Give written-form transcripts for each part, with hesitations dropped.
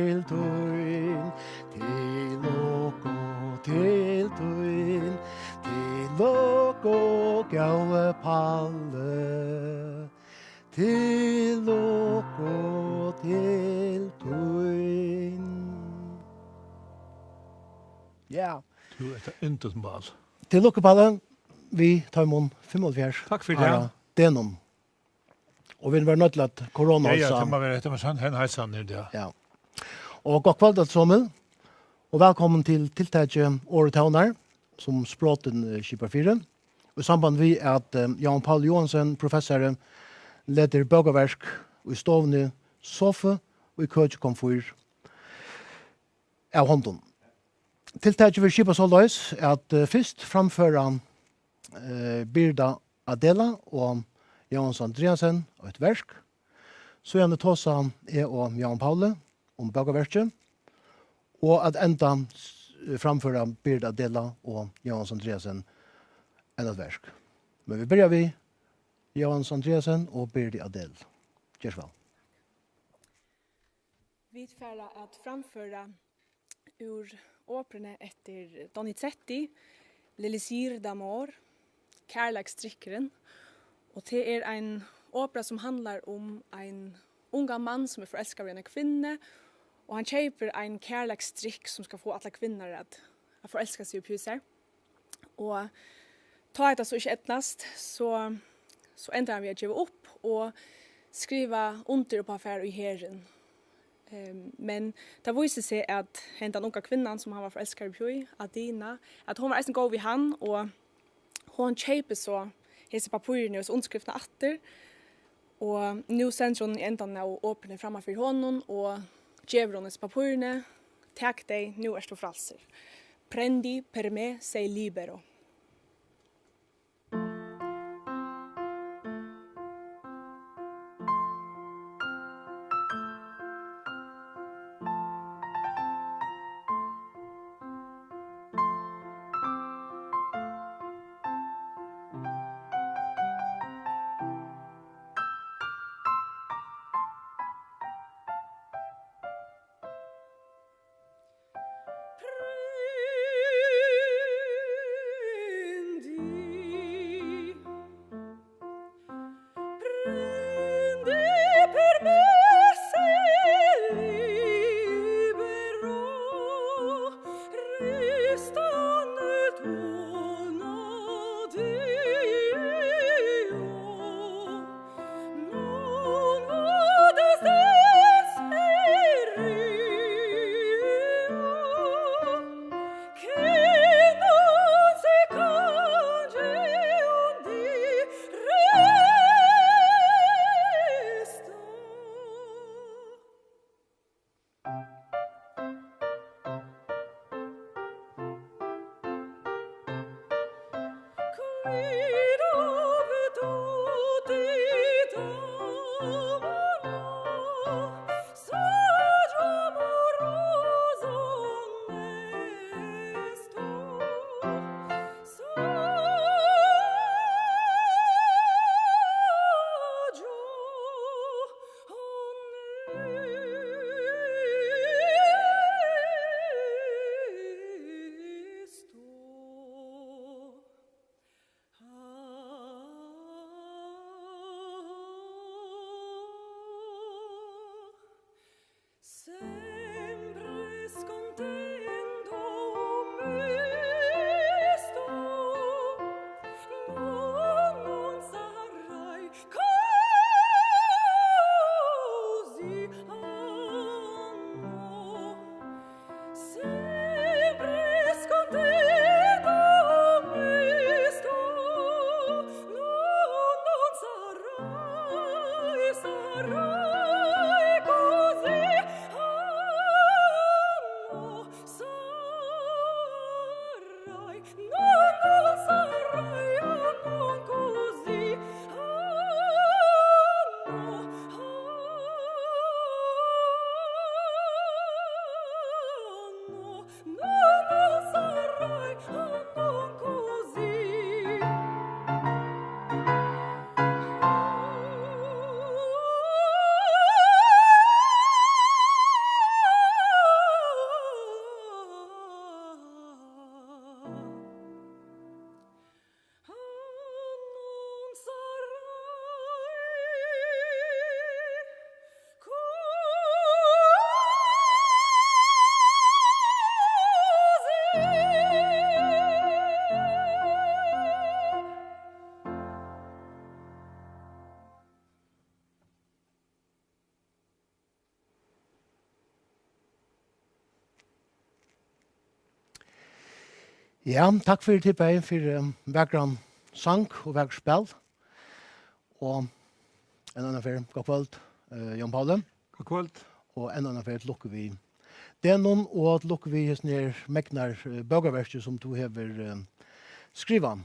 til tøyn, til tøyn, til gave palle, til til tøyn. Ja. Du intet mal. Til palle, vi tar imon 75. Takk for det. Denom. Og vi var nødt til at korona Ja, det må være sånn, hen heisan er det. Ja. Og god kveld at sommel, og velkommen til tiltaket året tónar, som språten skipper fyre. Og i samband vi at Jan Paul Johansen, professor, leder bøgaverk i stovne sofa og i køtjekomfyr av hånden. Tiltaket vi skipper så løs at først framfører Birda Adela og Jans Andreasen og et verk. Så gjerne tåsa og Jan Paule om bøgaverket. Og at enda framføra Birda Adela og Jans Andreasen enn et verk. Men vi begynner vi Jans Andreasen og Birda Adel. Gjør så vel. Vi får at framføra ur åprene etter Donizetti, L'Elisir d'Amor, Kärleksdrickeren. Och det är en opera som handlar om en unga man som är förälskad i en kvinna. Och han köper en kärleksdrick som ska få alla kvinnor att förälska sig i huset. Och tar det så inte ettnast så ändrar han vi att ge upp och skriva under på affär i herren. Men det visade sig att den unga kvinnan som han var förälskad i, Adina, att hon var nästan god vid han och hon köper så hese papurene og underskriftene atter. Og nu sender hun i enden av åpne framfor hånden og gjever hennes papurene. Takk deg, nu er du fralser. Prendi per me sei libero. Ja, takk for tippet for vekkran sang og vekkran spel. Og en annen for god kveld, Jan Paule. God kveld. Og en annen for lukker vi den og lukker vi hans nere meknar bøgerverket som du hever skriva.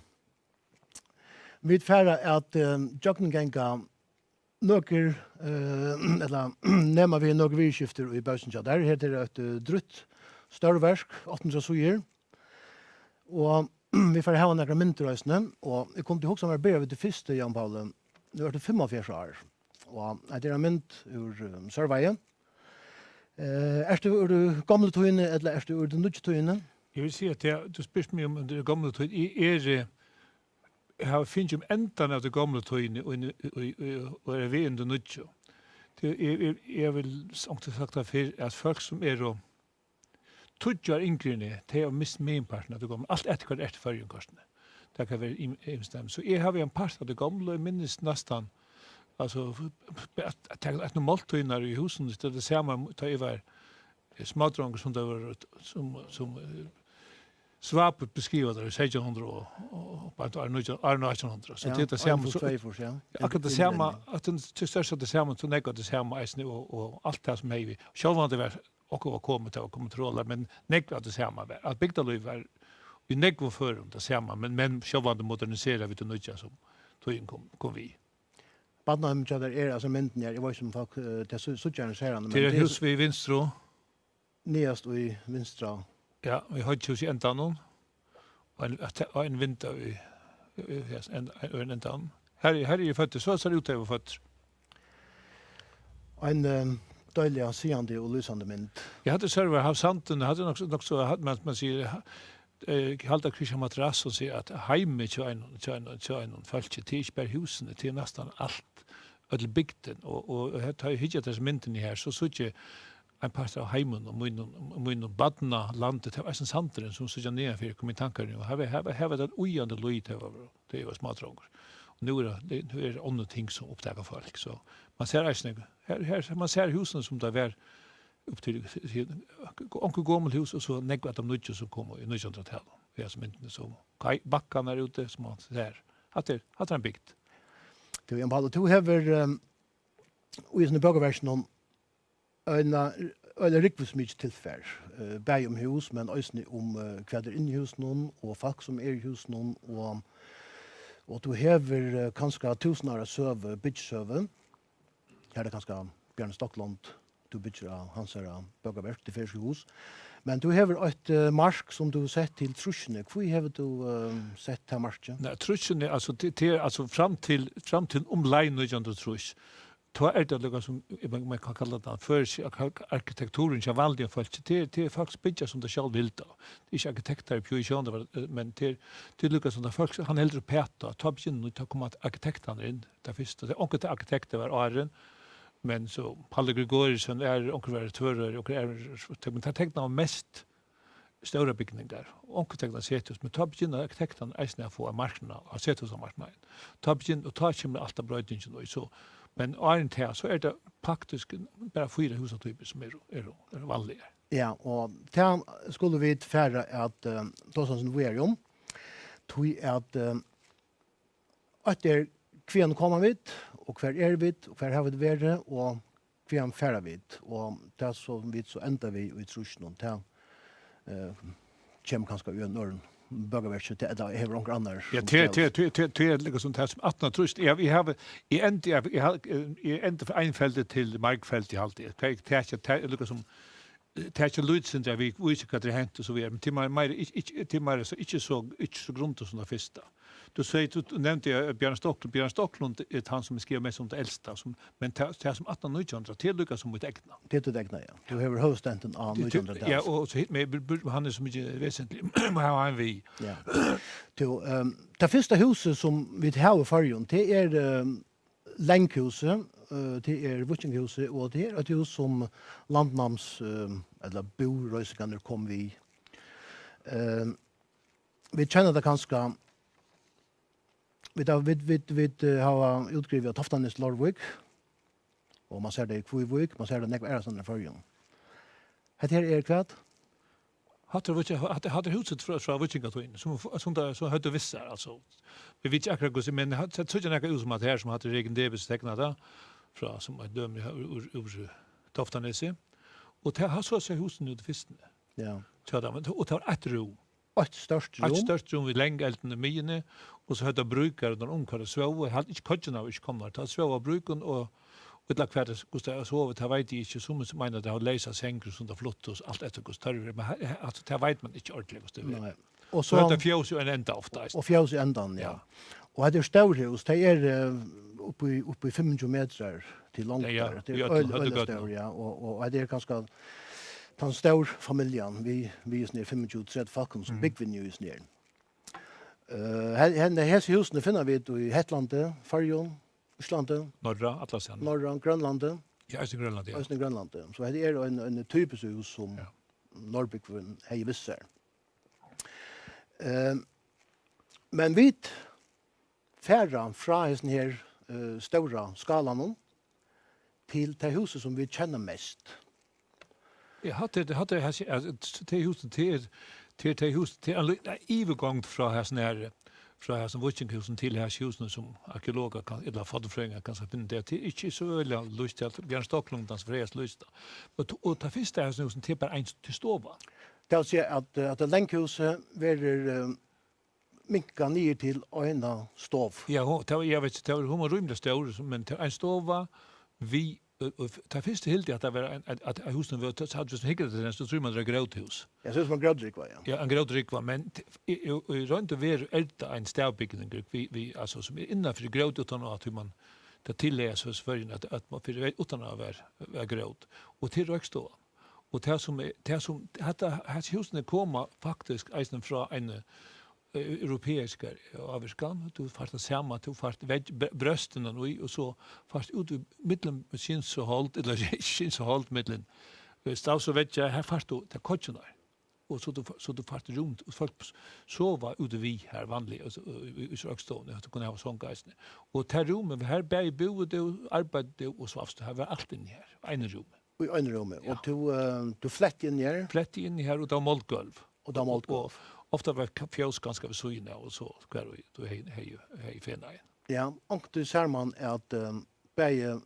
Vi færre at jøkningenga nøkker, eller nemmer vi nøkker virkskifter i bøysen. Der heter et drutt større versk, 800 suger. Og vi får ha noen mynterøysene, og jeg kom til å huske om jeg ber ved det første, Jan Paule. Nå er det 45 år, og det er en mynt ur Sørveie. Er du ur gamle tøyene, eller er du ur den nødje tøyene? Jeg vil si at du spørste meg om det gamle tøyene. Jeg finner om enden av det gamle tøyene, og er ved det nødje. Jeg vil sagt at folk som og tudjar yngre, det har mist min parten av det gamle. Alt etter hvert førjungkostene. Det kan være imstemt. Så jeg har en part av det gamle, og jeg minnes nesten, altså, at noen måltøyner i husen, det ser man, da jeg var smadronger som det var, som svapet beskrivet der i 1600 og på 1800. Så det ser man, akkurat det ser man, at det største det ser man, så negativt det ser man eisen, og alt det som er vi. Selv om det var var kommet til å kontrollere, men negativt det ser man. At bygdaløy var vi negvo för det ser man, men själva modernisera vi det nya som tog kom vi. Badnheim är alltså mynden jag var som folk det så gärna säger han. Det är hus vi vinstro. Näst i vinstra. Ja, vi har ju ju ända någon. Och en vinter vi en ända. Här är ju fötter så ser det ut över fötter. En dåliga seende och lysande mynd. Jag hade server have santen hade nog så hade man säger halda krisha madrass och säga att heime en falske tisper husen till nästan allt öll bygden och har hittat det mynten här så inte en par av heimen och mun badna landet det var en sandren som så ner för kom i tankar och har det ojande löjt det var småtrångor. Och nu är det andra ting som upptäcker folk så man ser här man ser husen som det var upp till onkel gammal hus och så negva att de nutje som kommer i 1900-talet. Vi är som inte så backarna är ute som man ser. Att det en byggt. Du Jan Paul, du hever i sin bøgerversen om en rikvismykt tilfær. Bæg om hus, men også om kvæder inn i husen og folk som er i husen og du hever kanskje 1000 år søve, byggsøve. Her er det kanskje Bjørn Stockland du bygger av hans bøgerverk til fyrske hus. Men du hever et mark som du har sett til trusjene. Hvor hever du sett til marken? Nej, trusjene, alltså fram till omlai 1900 trus. Då är det något som man kan kalla det för arkitekturen som valde folk. Det är faktiskt bygga som det själv vill då. Det är inte arkitekter på Jönsson, men det är lyckas som det folk han äldre peta. Ta begynner att komma arkitekterna in. Det första det onkel arkitekter var Aren. Men så Palle Gregoriusson onkel var tvörre och men det tecknar mest stora byggningar. Onkel tecknar setus men ta begynner arkitekterna äsna få marknaden och setus som marknaden. Ta begynner och ta kommer allt brödingen och så. Men orientera så är det praktiskt bara 4 hustyper som är vanliga. Ja, och där skulle vi färra att då som vi är om tog att det kvinnor kommer vid och kvar är vid och kvar har vi det och kvinnor färra vid och där så vid så ända vi i trusjon och där kanske ju norr bögerverket det är hever några andra. Ja, det liksom det som 18 trust. Vi har i ända för enfältet till markfält i allt det. Det liksom det är inte lutsen där vi visar vad det hänt och så vidare. Men till mig så inte så grunt som det första. Du säger du nämnde Björn Stocklund är han som skriver mest om det äldsta som men det är som 1800 till lyckas som ett ägna. Det är ägna ja. Du har hostenten av 1900. Ja och så hit med han är så mycket väsentligt. Har han vi. Ja. Till det första huset som vi har i Färjön det är länkhuset det är Vuxinghuset och det är ett hus som landnams eller boröjsikaner kom vi. Vi känner det ganska vi har utgrivet Toftanes Lorvik och man ser det i Kvivik, man ser det nekva sånne Färjön. Hette her kvart? hade huset från Vikingatiden som där så hade vissa alltså. Vi vet inte akkurat men hade så några ut som att här som hade regen debes tecknat där från som ett döm ur Toftanese. Och det har så sig husen ut fisten. Ja. Så där men och tar ett rum. Ett störst rum vid längelten mine och så hade brukare den omkörde svå hade inte kotchen av inte kommer ta svå bruken och utla kvarts Gustav så vet jag vet inte som menar det har läsa sänker som det flott och allt efter Gustav men alltså det vet man inte ordentligt Gustav. Nej. Och Så det fjäs ju en ända ofta. Och fjäs i ändan ja. Och det är storhus det är uppe i 500 meter till långt där. Det är öl ja och det är ganska den stor familjen vi är ner 25-30 folk som big venue är ner. Här husen finner vi i Hettlande, Färjön, Islandet, norra Atlanten. Norra Grönlandet. Ja, i Grönland. Ja. I Grönlandet. Så det är en typisk hus som Norrbygden hej visser. Men vi färra från den här stora skalan till det huset som vi känner mest. Jag hade det huset till huset till en övergång från här snär från här som Vikingshusen till här husen som arkeologer kan eller fotofrängar kan så finna det är inte så väl lust att Björn Stocklundans fräs lust. Och ta första här husen till bara en till stova. Det vill säga att det länkhuset blir minka ner till ena stov. Ja, jag vet inte hur man rymde stor men till en stova vi ta första helt att det var att husen var så hade så hyggur det så tror man det gråthus. Jag ser som en grådrik var ja. Ja, en grådrik var men i runt över älta en stävbyggning vi alltså som är innanför gråt utan att hur man det tilläs för att man för vet utan att vara gråt och till rökstå. Och det som hade husen komma faktiskt eisen från en europeiska avskan du fast samma du fast brösten och så fast ut i mitten med så halt eller så halt mitten stav så vet jag här fast då det kotchen där och så du fast runt och folk sova ute vi här vanligt alltså i sökstående att kunna ha sån geist och det rummet vi här bä boende och arbetade och så fast det var allt in här en rum i en rum och du flätt in här och då målgolv och då målgolv. Ofta var fjäls ganska så inne och så kvar då hej fina. Ja, och du ser man att bäge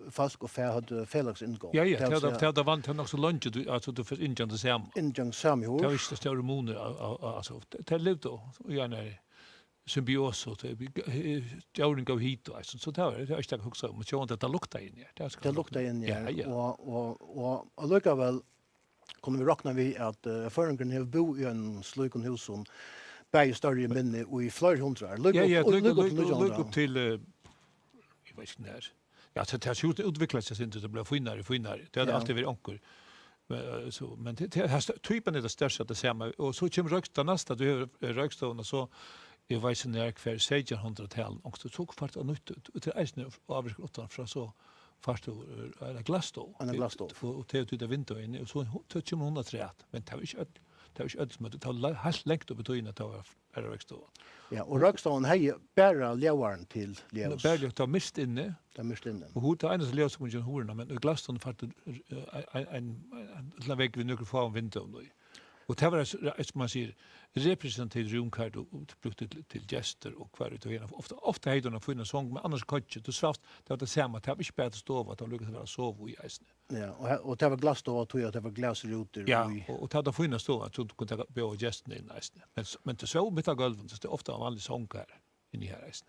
falsk och fär hade Felix ingång. Ja, det var inte nog så långt alltså du för injan det sam. Injan sam ju. Det var inte stora moner alltså det lät då gärna symbios och jag går hit och så det är jag ska också men så att det luktar in här. Det luktar in och lukar väl kommer vi räkna vi att förändringen har bo i en slukon hus som bäge större minne och i flera hundra. Lugg upp till jag vet inte när. Ja, så det har ju utvecklats sig inte det blir finare. Det har alltid varit ankor. Så men det här typen är det största det samma och så kommer röksta nästa du har rökstån och så jag vet inte när kvar 1600-tal och så tog fart och nytt ut till isen avrik från så fast en glasstol. Och det vinter in och så touch om 103 men det var inte öds med det har helt längt upp in att det var rökstån. Ja, och rökstån hej bara levaren till levs. Bara ta mist inne. Och hur det ena så levs som en horna men glasstån fast en vägg vid några få vinter då. Och det var som man säger representativ rumkart och brukt till gäster och kvar ut och ofta hejden att finna sång men annars kanske du svart det var det samma det var inte bättre stova att lyckas vara sov i isen. Ja och det var glasstova tror jag det var glasrutor ja och det hade finna stova att du kunde bo gästerna i isen. Men det så med golven så det ofta vanlig sång här in i här isen.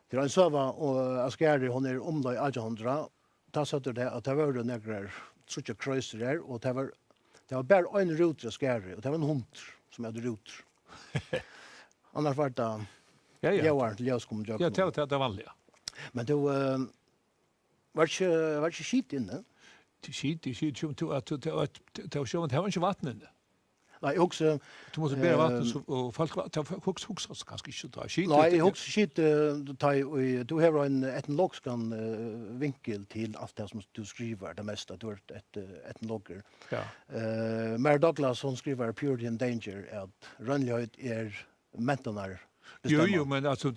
Det var så var och Askari hon är om då i 1800 då satt det att det var några sådana kröser där och det var bara en ruter skärre och det var en hund som hade ruter. Annars var det jag var till jag kom jag. Ja, det var vanligt. Men då var det skit inne. Skit som att det var inte vatten inne. Nej, också du måste bära vatten och folk hooks kanske inte ta skit. Nej, hooks skit du har en etnologskan vinkel till allt det som du skriver det mesta du är ett etnologer. Ja. Mary Douglas hon skriver Purity and Danger att rönlighet är mentanar. Jo, men alltså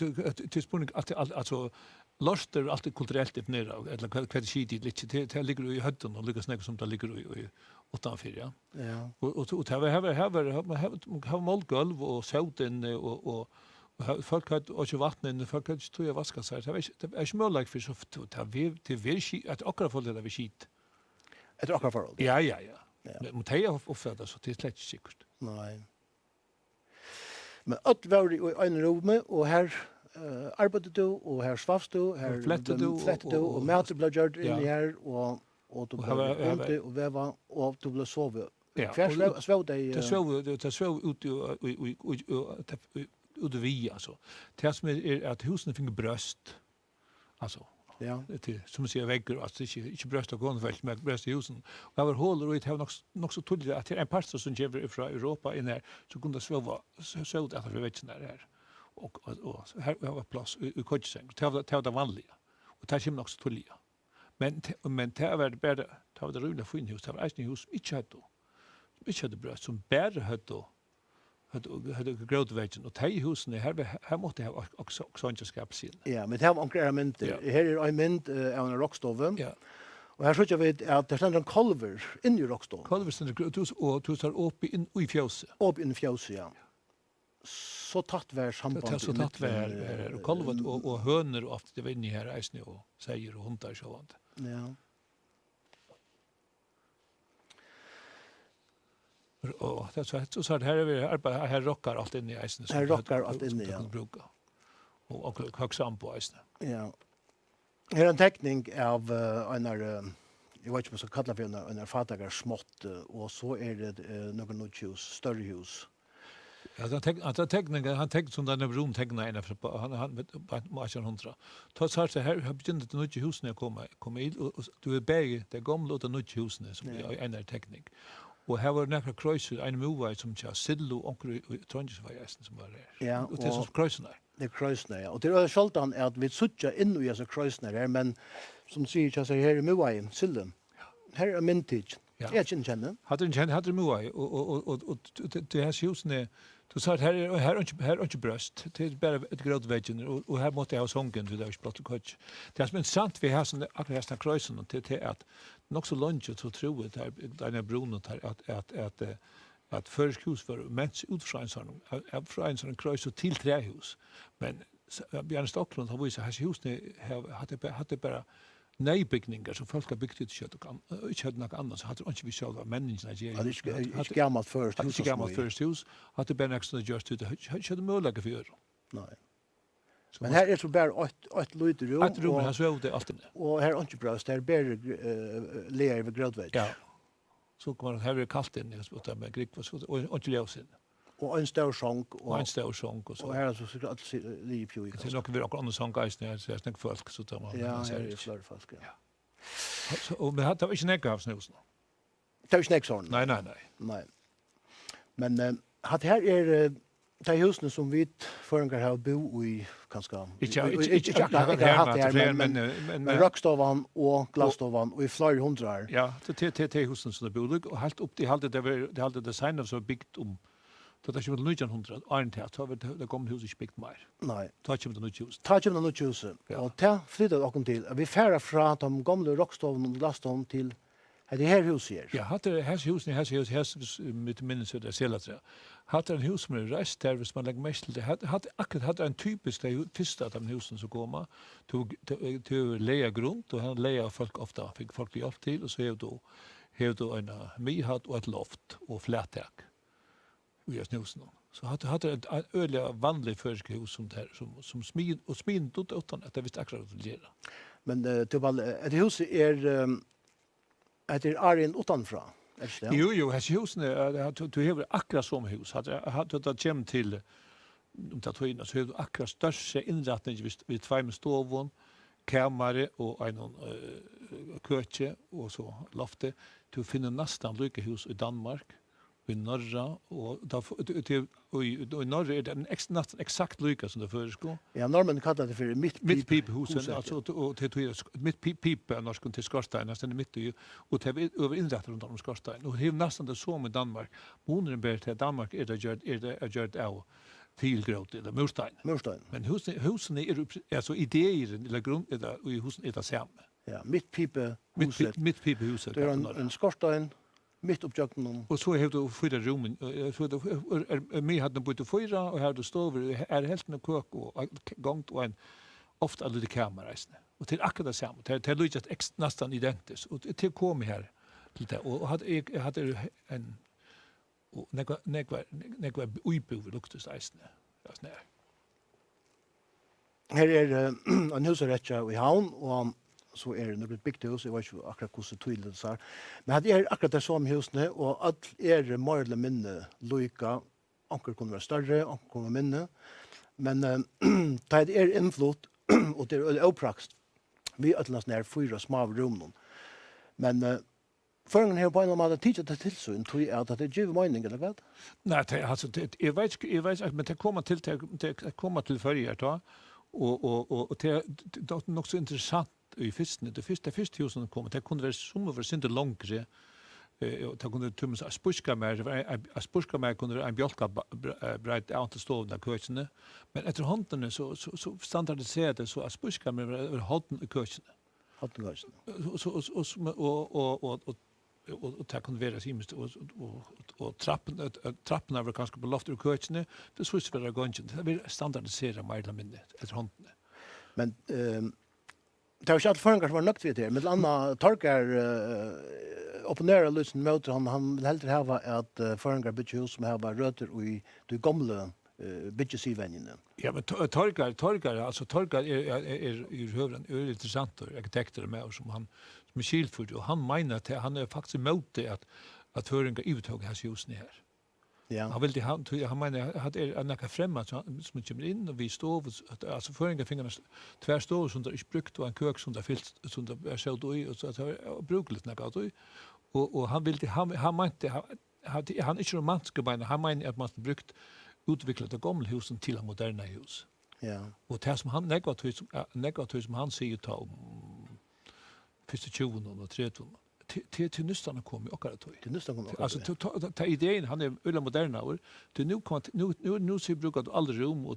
till spårning att alltså Lost är alltid kulturellt definierat eller kvalitet lite det ligger i hödden och ligger snägg som det ligger utanför, ja. Ja. Och har målgolv och såten och folk har också vatten, folk har inte tror vaska sig. Det är inte möjligt för så det vill skit att akra folk det vi skit. Ett akra forhold. Ja. Men det är ofta så det är slett säkert. Nej. Men att var i en rum och här arbetade du och här svafst du, här flättade du och maten blev gjord in i här och du blev ute och väva och du blev sova. Ja. Svåv dig. Det svåv ut vi alltså. Det som är att husen fick bröst. Alltså ja. Det som säger väggar alltså inte bröst och gångfält med bröst i husen. Och det var hål och det har nog så tydligt att det är en pastor som kommer från Europa in här så kunde sväva så att det vet inte här. Och här var plats i kotsäng. Det var det vanliga. Och det kommer nog så tydligt. Men det var bara det var det rula fin hus. Det var inte hus inte hade bröst som bara hade gråtväggen och tej husen här måste ha också inte skapa sin. Ja, men det har onkel mynd. Här är en mynd av en rockstove. Ja. Och här såg jag vid att det ständer en kolver in i rockstoven. Kolver ständer du tar upp in i fjäse. Upp in i fjäse, ja. Så tatt var samband. Det så tatt var och kolvet och hönor och ofta det var inne här ejsne och säger och hundar så vant. Ja. Och det så här är här rockar allt inne i ejsne. Här rockar allt inne, ja. Och högsam på ejsne. Ja. Här är en teckning av en jag vet inte vad som kallar för en fatagar smått och så är det någon hus, större hus. Ja, han tecknade som den rum tecknade en för han på 1800. Då sa det här började det nya husen komma in och du är bäge det gamla och det nya husen som är en teknik. Och här var några kreuser en movie som jag sidlo och Tórsgøta som var där. Ja, och det är så kreuserna. Det är kreuserna, ja. Och det är skjoltan att vi söker in i dessa kreuserna här, men som säger jag säger här i movie sillen. Här är mintage. Jag känner. Hade movie och det här husen du sa att här inte bröst. Det är bara ett gråtväggen och här måste jag ha sången till det är blott och kort. Det som är sant vi har såna akkurat kreusen till att nog så långt så tror jag att den brunnen att förskjus för mens utfrån från en kreuz till trähus. Men Björn Stocklund har visat att husen hade bara nejbyggningar som folk har byggt ut kött och inte hade något annat så hade inte vi själva människorna det är gammalt först hus. Det gammalt först hus hade bara extra just ut hade möjlighet för. Nej. Men här är så bara ett litet rum. Ett rum här så det allt inne. Och här är inte bröst, här är bara lejer över grötvägg. Ja. Så kommer det här är kallt inne så där med grik och inte ljus in. Och en stor sång och och så. Och här är så att liv ju. Det är nog vi också andra sånggeist när så är folk så där man. Ja, det är flera folk. Ja. Så och vi hade inte nägavs nu. Det är inte sån. Nej. Men att här är det husen som vi föringar har bo i kanske men rockstovan och glasstovan och i flera hundra. Ja, det husen som det bor och helt upp till det hade design så byggt då det kommer 1900 Arntat så det kommer huset byggt mer. Nej. Då kommer det nytt hus. Och det flyttade och till. Vi färra från de gamla rockstoven och glasstoven till det här huset här. Ja, hade hus med minnes det selatra. Hade en hus med rest där vis man lägger mest till det hade en typisk det första av de husen som komma tog lägga grund och han lägga folk ofta fick folk hjälp till och så är då en mihat och ett loft och flättak. Vi har snusen. Så hade ett öliga vanlig förskehus som där som smid utan att det visst akkurat att göra. Men det huset är att det är en utanför. Jo, husen du har akkurat som hus. Hade det kämt till det tog in så är akkurat största inrättning vid två med stovon, kammare och en köke och så loftet. Du finner nästan lika hus i Danmark. I norra och i norra är det exakt lika som det föreslår. Ja, normen kallar det för mittpipehusen alltså och det är mittpipe norsk till skorstein nästan mitt och det är över inrättat runt om skorstein och det är nästan det som i Danmark. Monen ber till Danmark är det gjort av tillgråt eller murstein. Men husen är alltså idéer eller grund eller i husen är det samma. Ja, mittpipehuset. Mittpipehuset. Det är en skorstein mitt uppjöknen. Och så har du fyra rummen. Så det mig hade bott fyra och här du står helt med kök och gångt och en ofta lite kamera isne. Och till akkurat det samma. Det luktar nästan identiskt och till kom här lite och hade en och några utbud luktar isne. Alltså nej. Her en husrätja i havn, og så det något byggt hus, jeg vet ikke akkurat hvordan tydelig det er. Men det akkurat det samme husene, og alt mer eller mindre lojka. Anker kunne være større, anker kunne være mindre. Men det innflott, og det opprakst. Vi øtlast nær 4 små rum. Men føringen her på en måte tidligere til tilsyn, tror jeg at det giver mening, eller hva? Nej, jag vet inte, men det kommer till förr då. Och det är nog så intressant i fisken. Det första husen kom, det kunde vara som för sin långre. Det kunde tömmas spurska mer kunde en bjälka brett ut till stoven där kökene. Men efter handen så standardiserade så att spurska mer handen i kökene. Och det kunde vara simst och trapporna var kanske på loftet i kökene. Det så skulle vara gången. Det blir standardiserat mer eller mindre efter handen. Men det var inte förrän som var nökt vid det. Men Anna Torkar opponerar lysen mot han vill helt hava att förrän byggehus som har rötter i de gamla byggesivänjerna. Ja, men Torkar är hövren intressant arkitekter med som han som skilford och han menar att han är faktiskt emot det att föringar uttag hans husen här. Ja. Han menar att det är några främmande som kommer in och vi står alltså föringar fingarna tvär står som det är brukt och en kök som det fyllt som det är så då och så att det brukligt något då och han menar han är inte romantisk men han menar att man brukt utvecklat det gamla husen till ett moderna hus. Ja. Och det som han negativt som han säger ta första 20 och 30 till nystan kommer och att till nystan kommer. Alltså ta idén han är öle moderna och till nu ser brukar du aldrig rum och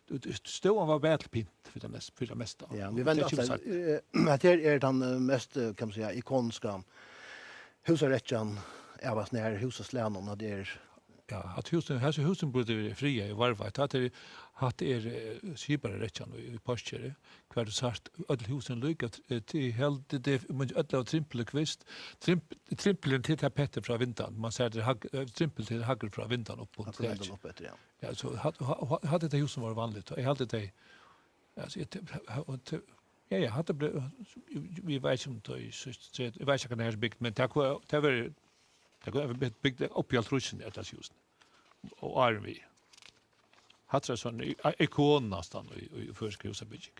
du står var battlepint för det mesta. Ja, vi vänder att det är den mest kan man säga ikoniska husrätten avas när husaslärnorna det är ja, att husen borde fria i varvat. Att skipare rättan i posture. Kvar det sagt alla husen lyckat till helt det man alla trimpel kvist. Trimpeln till tapetter från vintern. Man säger det trimpel till hagel från vintern upp på det. Ja. Ja, så hade det husen var vanligt. Jag hade det alltså ja, hade vi vet inte så jag vet inte när byggt men det var byggt upp i altrusen det husen. Och arvi. Hatra sån ikon nästan i förskrivelsebygging.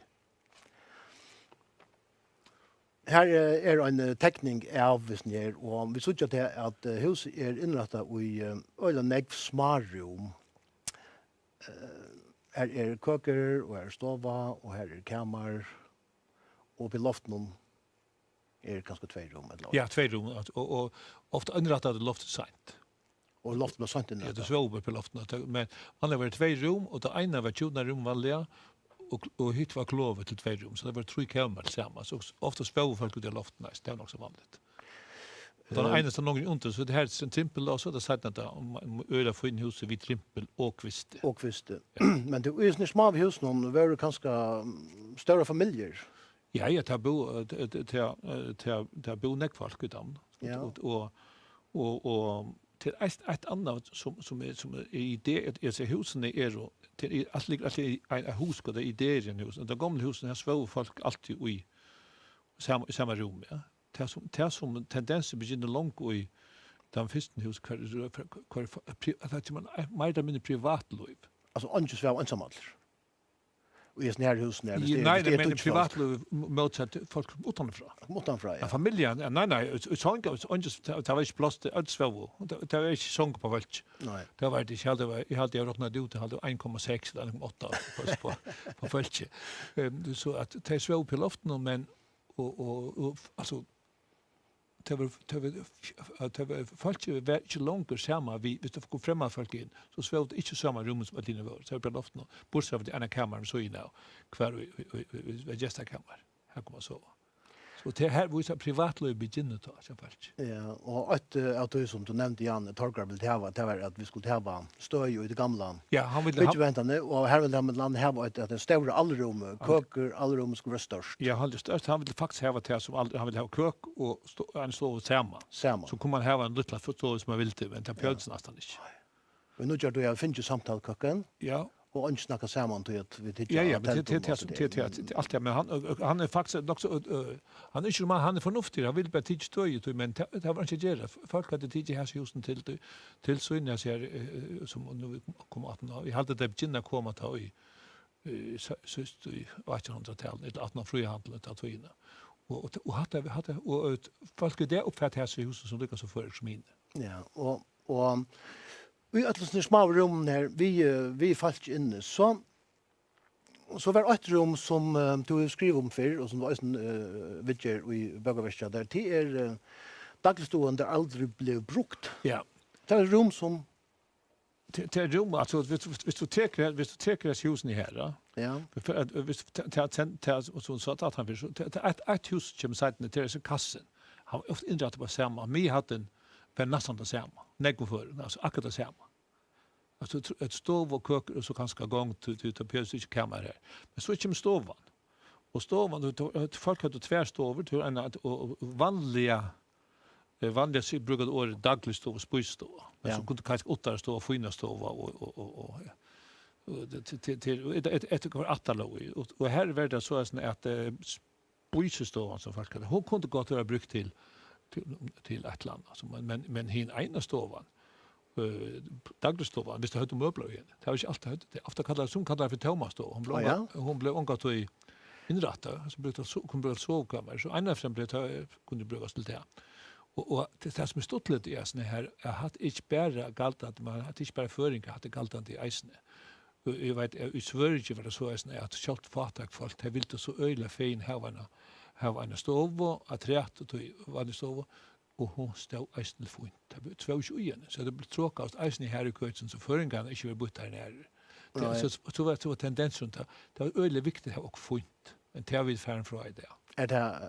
Här är en teckning av visnär och vi såg att huset är inrättat i öle nägv smarrum. Här är köker och här stova och här är kammar och vid loften är ganska 2 rum eller. Ja, 2 rum och ofta inrättade loft sent. Och loft blev sant in. Ja, det svåber på loften men han var 2 rum och det ena var 20 rum vanliga och hit var klovet till 2 rum så det var 3 kammare tillsammans så ofta svåver folk ut i loften det var också vanligt. Den ena som någon inte så det här är en trimpel och så det sagt att om öra få in huset vid trimpel och kvist. Och kvist. Men det är ju små hus någon var det kanske större familjer. Ja, ta bo nekfolk utan. Och till ett annat som är idé är så husen är då till alltid en hus går det idéer i husen. De gamla husen har svå folk alltid i samma rum, ja. Det som tendens begynner långt i de första hus kvar att man mer eller mindre privatliv. Alltså inte så ensamma. Och i såna här hus när det är privatliv motsatt folk utanför. Ja, familjen. Nej, sånt det var inte plats till allt svå. Det var inte sång på valt. Nej. Det var det jag hade räknat ut det hade 1,6 eller 1,8 på valt. Så att det svå på loften men och alltså det var folk var inte långt samma vi du får främma folk in så svårt inte samma rum som att inne var så på loften bortsett från en kammare så i nu kvar vi gästa kammare här kommer så Så det här visar privatliv begynner då, så fallet. Ja, och ett av det som du nämnde Jan, Torgar vill ha, det var att vi skulle ha stöj i det gamla. Ja, han vill ha. Vänta nu, och här vill han med land ha ett större allrum, köker, allrum skulle vara störst. Ja, han vill störst, han vill faktiskt ha det som han vill ha kök och han står samma. Så kommer man ha en liten förståelse som man vill till, men det behövs nästan inte. Men nu gör du jag finns ju samtalköken. Ja. Och inte snacka samman till att vi tittar. Ja, men det allt men han är faktiskt också han är inte man han är förnuftig. Han vill bara titta stöj men det har inte göra. Folk hade titta här husen till så innan ser som nu kommer att vi hade det begynna komma ta i sist i 1800-talet eller 1800-talet att tvina. Och hade och folk det uppfattat här husen som lyckas så för som in. Ja, och vi attlas små rum här vi fallt inne så var ett rum som du skrev om för och som var en vidger i bögavärsta där det dagligstående aldrig blev brukt. Ja. Det är rum som det rum alltså hvis du tar det husen här då. Ja. Hvis och så att han vill ett hus som sätter det är kassen. Han ofta inrättat på samma. Vi hade en nästan det samma. Någv för alltså akkurat det samma. Alltså ett stov och kök och så kanske gång till pjäs kammare här. Men så kommer stovan. Och stovan folk hade tvärstover till en vanliga sig brukade år dagligstov och spysstov. Men så kunde kanske åtta stå och fina stova och ett attalå och här var det så att spysstovan som folk hade. Hon kunde gott vara brukt till ett land alltså men hin ena stovan dagligstovan visst hade möbler igen. Det har ju alltid hade det ofta kallar för Thomas då. Hon blev ongat i inrätta så brukade så kunde sovkammare så en av dem kunde brukas till det. Och det som stod lite är såna här har inte bara galt att man har inte bara föringar hade galt att i isne. Jag vet i Sverige var det så att skalt fattak folk det vill så öjla fin här en stov och att rätt och var det stov och hon stod isne fint. Det blev 2 år igen så det blev tråkigt att isne här i kötsen så föringar inte vill bort där nere. Så var det tendensen det var öjla viktigt och fint. Men det har vi färn från det. Är det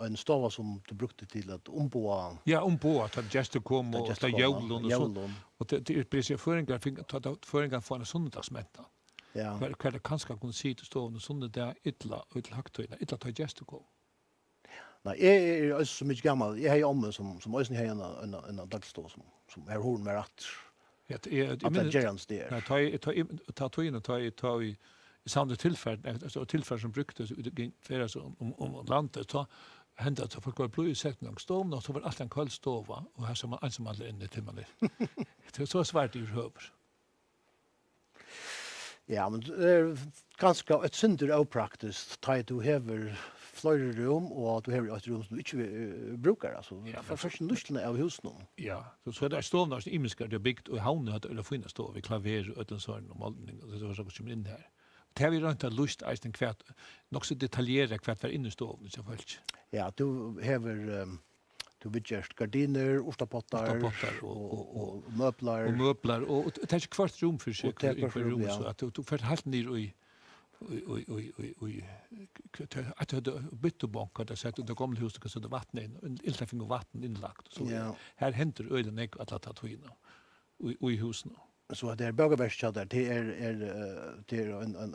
en stova som du brukte till att omboa? Ja, omboa att gäster kom och ta jul och så. Och det är precis föringar för en söndagsmätta. Ja. Kvar det kanske kunde se till stå och söndag där illa högtöjna, illa ta gäster kom. Nej, är så mycket gammal. Jag har ju om som ösn har en dagstå som är horn med rätt. Ja, det är gerans där. Ta i samma tillfärd som bruktes för så om landet så hände att folk var blöj sett någon storm och så var allt en kall stova och här som man ensam alla inne till man det är så svårt i Hevur. Ja, men det är ganska ett synder opraktiskt ta du Hevur flera rum och du har ett rum som du inte brukar alltså för första nusslna av husen. Ja, så där står någon ymskar det byggt och havna att eller finna stå vid klaver och utan sån normalning och det var så som in här. Det har vi runt att lust eisen kvärt nog så detaljerat kvärt var inne stående så fullt. Ja, du du vill just gardiner, ostapottar och möbler och det är kvart rum för sig i rum så att du får helt ner i att det byttebank där så att det gamla huset så det vatten in illtafing och vatten inlagt så här händer ölen ek att ta tvina i husen. Så det är bögavärsta där det är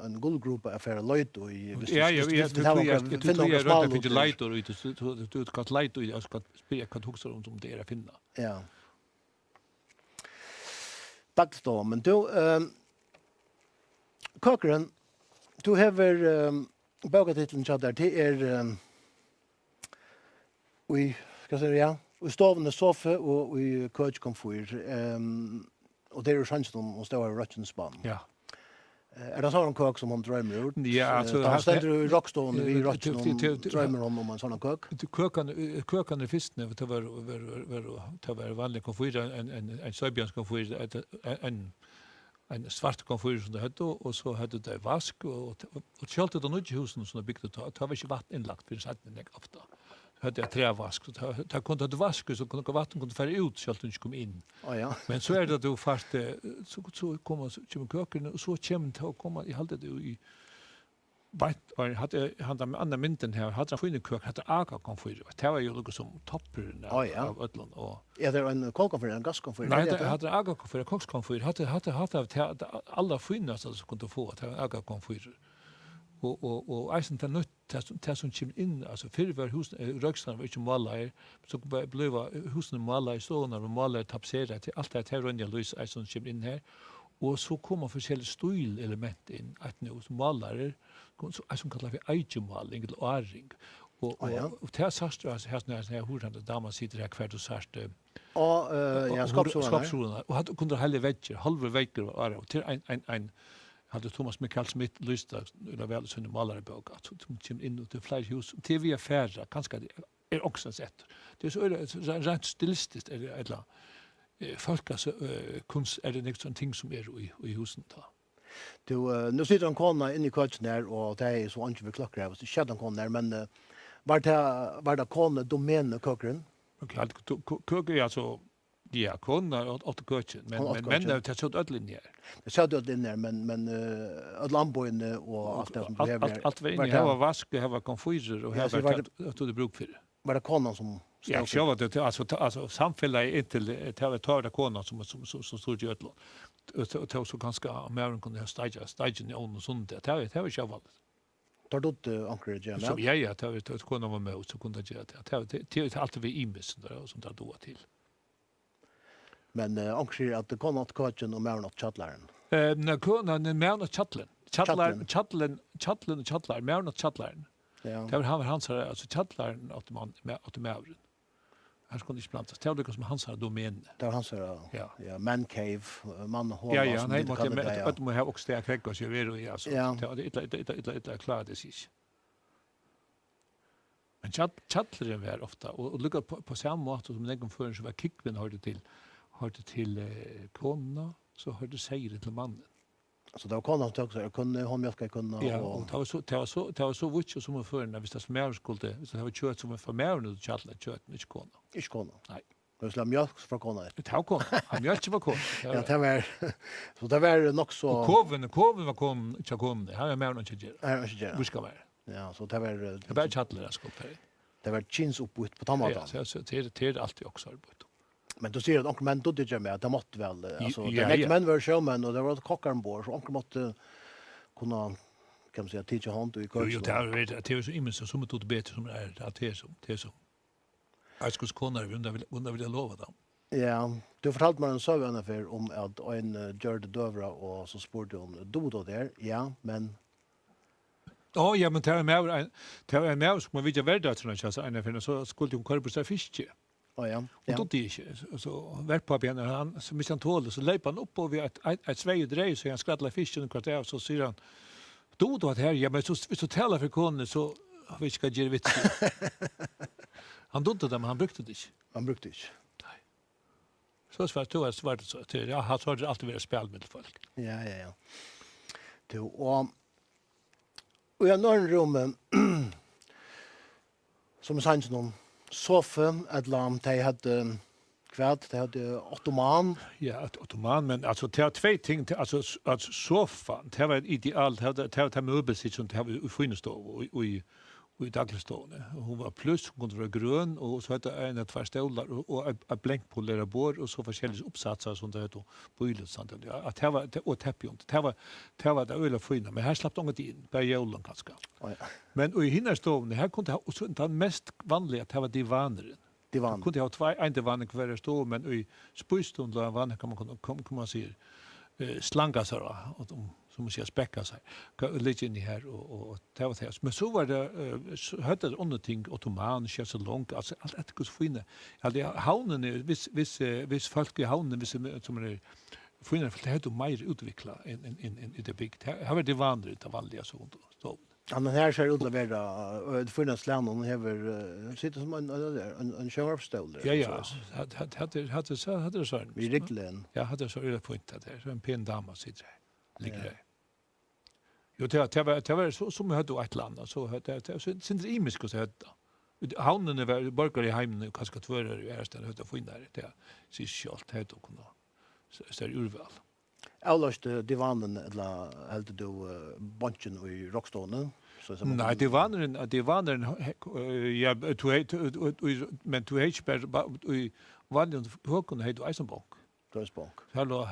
en guldgrupp affär light och i det finns light och du kan light och jag ska spela kan huxa om det är finna. Ja. Dagstå men då kokeren du har bögatiteln så där det är vi ska säga vi står på soffa och vi coach komfort och det är chansen om stå i Rutschenspan. Ja. Är det sån kök som hon drömmer ut? Ja, alltså han ständer i rockstone vid Rutschen drömmer om en sån kök. Kökan är fisk när det var vanlig komfort en söbjörnsk komfort en svart komfort som det hade och så hade det vask och skällte det nog husen som det byggde det var inte vatten inlagt för sätten jag ofta. Hade jag trävask så ta kunde det vaska så kunde vatten kunde färra ut så att inte kom in. Ja. Men så är det då fast så kommer köken och så kommer det att komma i halta det i hade han med andra mynden här hade han funnit kök hade aga komfyr. Det var ju något som toppen av ödlon och är det en kolkomfyr en gaskomfyr? Nej, det hade aga komfyr, kokskomfyr. Hade alla finnaste som kunde få att aga komfyr. Och eisen det nytt det som kom in alltså fyri var hus rökstan var inte målar så blev husen målar stående och målar tapetsera till allt det här runda lys eisen kom in här. Och så kommer forskjellige stilelement inn, at nå som malere, som kallar for eikemaling eller åring. Og det er sørst, her hvordan damer sitter her hvert og sørst. Skapsordene. Og hadde kunde hele vegger, halve vegger var det. Og til en hade Thomas Mikael Smith lyst eller väl sån malarbok att som kommer in till flera hus till vi affärer kanske det också sett. Det är så rätt stilistiskt eller folk alltså kunst är det något ting som är i husen då. Du nu sitter en kona inne i köket där och det är så inte för klockor så skärden kon där men var det kona domän kökren? Okej, köket är alltså ja, kona åt köket men det tar så ödlin ner. Det sa du in där men lamboin och allt det som behöver. Allt var inne här var vask, här var konfyser och här var att du bruk för det. Var det konan som ja, jag var det alltså samfälla intill det tar det konan som stod i ödlon. Det var så ganska mer kunde ha stagen i och sånt det var jag valt. Tar du det ankre jam? Så ja, det var konan var med så kunde jag det allt vi imis där som det då till. Men ankre att det kom att coachen och mer åt chattlaren. När konan mer åt chattlaren. Chattlar mer åt chattlaren. Ja. Det var hans alltså chattlaren åt Hevur. Han skulle inte plantas. Det var som hans domän. Det var hans ja, man cave, man hål. Ja, nej, måste att man har också det kräck och så vidare ja så. Det är klart det sig. Men chattlaren var ofta och lukka på samma måte som den för så var kickven hörde till konna så hörde säger till mannen. Så det var konan som också kunde hon mjölka kunna ja, och det var så vutch som för när vi stas mer skulle så det var kött som för mer nu chatla kött inte konna. Inte konna. Nej. Det skulle mjölk för konna. Det har konna. Han mjölk var konna. Ja, det var så det var nog så koven var kom det. Han är mer än inte ger. Nej, inte ger. Buska var. Ja, så det var det var chatla ska på. Det var chins uppåt på tamatan. Ja, så det är alltid också uppåt. Men du ser att onkel män dodde ju med att det måste väl alltså det män var showman och det var kockarmbord så onkel måste kunna kan man säga teacher hand och i kurs. Jo, det är så immens som det bättre som är att det är så. Jag skulle kunna vill lova dem. Ja, du fortalte mig en söv för om att en gör det dövra och så spurte hon då där. Ja, men ja, men det är med som man vill ju värda att så en för så skulle hon köra på fiske. Ja. Och då det så vart på benen han så mycket han tål så leip han upp och vi ett svej drej så han skrattar fisken kvart av så säger han då att här ja men så tälla för konen så vi ska ge vits. Han dodde det men han brukte det inte. Nej. Så svart så till jag har så alltid varit spel med folk. Ja. Du och jag når en rum som sanns någon sofa ett lam de hade kvärt de hade ottoman men alltså det är två ting alltså att sofa det var idealt det möbelsitt som det har funnits då och i dagligstående. Hon var plus, hon kunde vara grön och så hade en ett två stolar och ett blänkpolerat bord och så forskjellige uppsatser som det heter på yllet. Att det var och täppjont. Det var det öle fina, men här slapp något in på julen kanske. Men i hinna stående här kunde och så den mest vanliga det var divaner. Kunde ha två en divan kvar stå men i spystund la van kan man se slanka sig och som måste späcka sig. Ligger in här och det var det. Men så var det hade det under ting ottoman så långt alltså allt det går så fina. Alltså havnen vis folk i havnen vis som är fina för det hade mer utveckla in i det big. Här var det vandret av vanliga så. Ja, men här ser utlevera det finns lärn och Hevur sitter som en show-up-stol. Ja. Hade det så. Vi riklen. Ja, hade så öle point där. Så en pen dam sitter där. Ligger där. Jo, det var så som jag hade ett land så det syns imisk så Hetta. Havnen var borgare i hemmen kanske tvåare i första hade få in där. Det är så skalt hade kunna så urval. avløste divanen, eller heldte du bunchen i rockstående? Nej, divanen, ja, men du ikke bare, vanlig høkken heit du eisenbank. Dødsbank. Hallo,